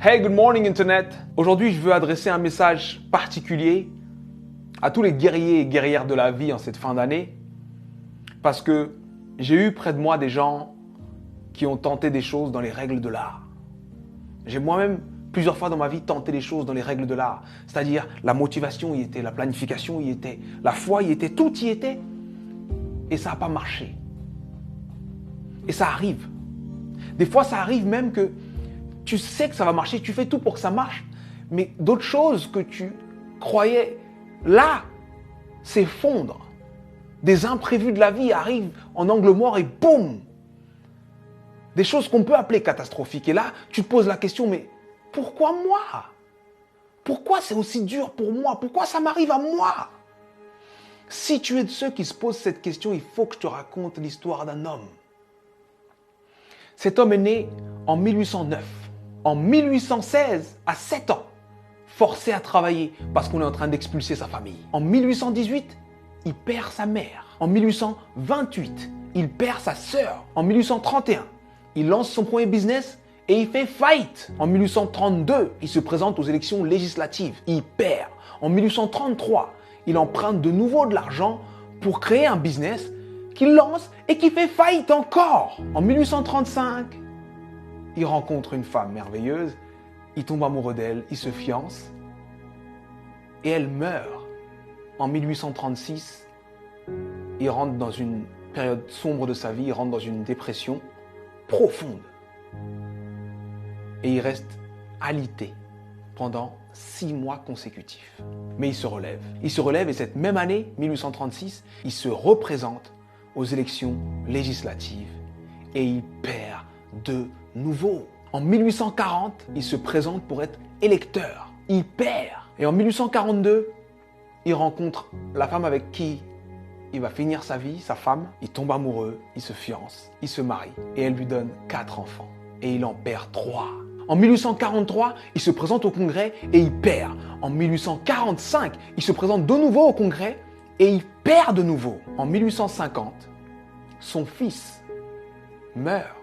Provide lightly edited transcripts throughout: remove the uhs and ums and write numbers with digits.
Hey, good morning Internet. Aujourd'hui, je veux adresser un message particulier à tous les guerriers et guerrières de la vie en cette fin d'année parce que j'ai eu près de moi des gens qui ont tenté des choses dans les règles de l'art. J'ai moi-même plusieurs fois dans ma vie tenté des choses dans les règles de l'art, c'est-à-dire la motivation y était, la planification y était, la foi y était, tout y était et ça n'a pas marché. Et ça arrive. Des fois, ça arrive même que tu sais que ça va marcher, tu fais tout pour que ça marche, mais d'autres choses que tu croyais là s'effondrent. Des imprévus de la vie arrivent en angle mort et boum! Des choses qu'on peut appeler catastrophiques. Et là, tu te poses la question, mais pourquoi moi? Pourquoi c'est aussi dur pour moi? Pourquoi ça m'arrive à moi? Si tu es de ceux qui se posent cette question, il faut que je te raconte l'histoire d'un homme. Cet homme est né en 1809. En 1816, à 7 ans, forcé à travailler parce qu'on est en train d'expulser sa famille. En 1818, il perd sa mère. En 1828, il perd sa sœur. En 1831, il lance son premier business et il fait faillite. En 1832, il se présente aux élections législatives. Il perd. En 1833, il emprunte de nouveau de l'argent pour créer un business qu'il lance et qui fait faillite encore. En 1835, il rencontre une femme merveilleuse, il tombe amoureux d'elle, il se fiance et elle meurt. En 1836, il rentre dans une période sombre de sa vie, il rentre dans une dépression profonde. Et il reste alité pendant 6 mois consécutifs. Mais il se relève. Il se relève et cette même année, 1836, il se représente aux élections législatives et il perd de nouveau. En 1840, il se présente pour être électeur. Il perd. Et en 1842, il rencontre la femme avec qui il va finir sa vie, sa femme. Il tombe amoureux, il se fiance, il se marie et elle lui donne 4 enfants. Et il en perd 3. En 1843, il se présente au Congrès et il perd. En 1845, il se présente de nouveau au Congrès et il perd de nouveau. En 1850, son fils meurt.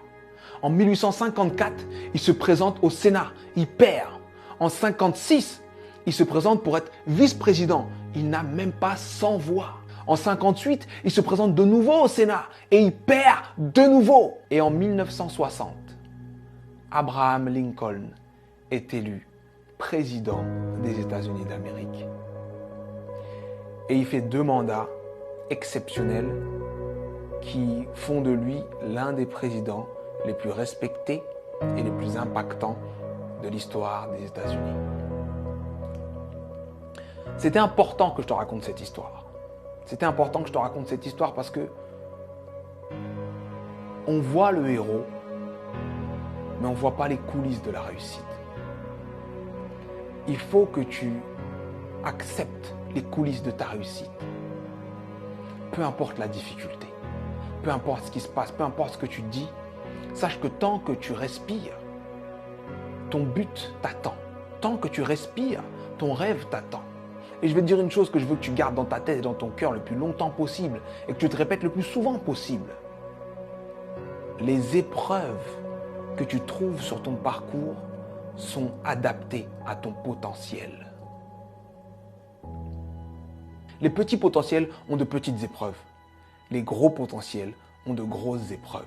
En 1854, il se présente au Sénat, il perd. En 1956, il se présente pour être vice-président. Il n'a même pas 100 voix. En 1958, il se présente de nouveau au Sénat et il perd de nouveau. Et en 1960, Abraham Lincoln est élu président des États-Unis d'Amérique. Et il fait 2 mandats exceptionnels qui font de lui l'un des présidents les plus respectés et les plus impactants de l'histoire des États-Unis. C'était important que je te raconte cette histoire. C'était important que je te raconte cette histoire parce que on voit le héros, mais on ne voit pas les coulisses de la réussite. Il faut que tu acceptes les coulisses de ta réussite. Peu importe la difficulté, peu importe ce qui se passe, peu importe ce que tu dis, sache que tant que tu respires, ton but t'attend. Tant que tu respires, ton rêve t'attend. Et je vais te dire une chose que je veux que tu gardes dans ta tête et dans ton cœur le plus longtemps possible et que tu te répètes le plus souvent possible. Les épreuves que tu trouves sur ton parcours sont adaptées à ton potentiel. Les petits potentiels ont de petites épreuves. Les gros potentiels ont de grosses épreuves.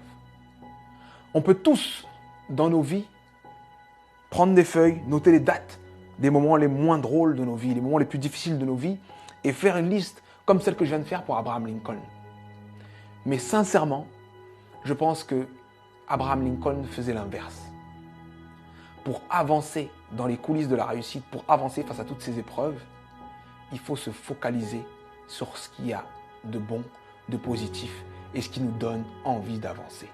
On peut tous, dans nos vies, prendre des feuilles, noter les dates des moments les moins drôles de nos vies, les moments les plus difficiles de nos vies, et faire une liste comme celle que je viens de faire pour Abraham Lincoln. Mais sincèrement, je pense que Abraham Lincoln faisait l'inverse. Pour avancer dans les coulisses de la réussite, pour avancer face à toutes ces épreuves, il faut se focaliser sur ce qu'il y a de bon, de positif, et ce qui nous donne envie d'avancer.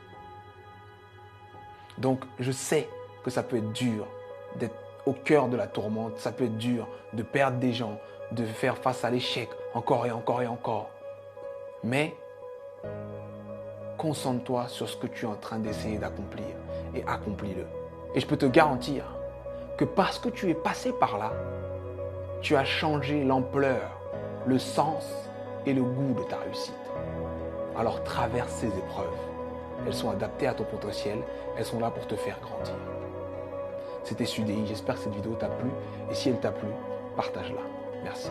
Donc, je sais que ça peut être dur d'être au cœur de la tourmente, ça peut être dur de perdre des gens, de faire face à l'échec encore et encore et encore. Mais concentre-toi sur ce que tu es en train d'essayer d'accomplir et accomplis-le. Et je peux te garantir que parce que tu es passé par là, tu as changé l'ampleur, le sens et le goût de ta réussite. Alors traverse ces épreuves. Elles sont adaptées à ton potentiel, elles sont là pour te faire grandir. C'était Sudei. J'espère que cette vidéo t'a plu. Et si elle t'a plu, partage-la. Merci.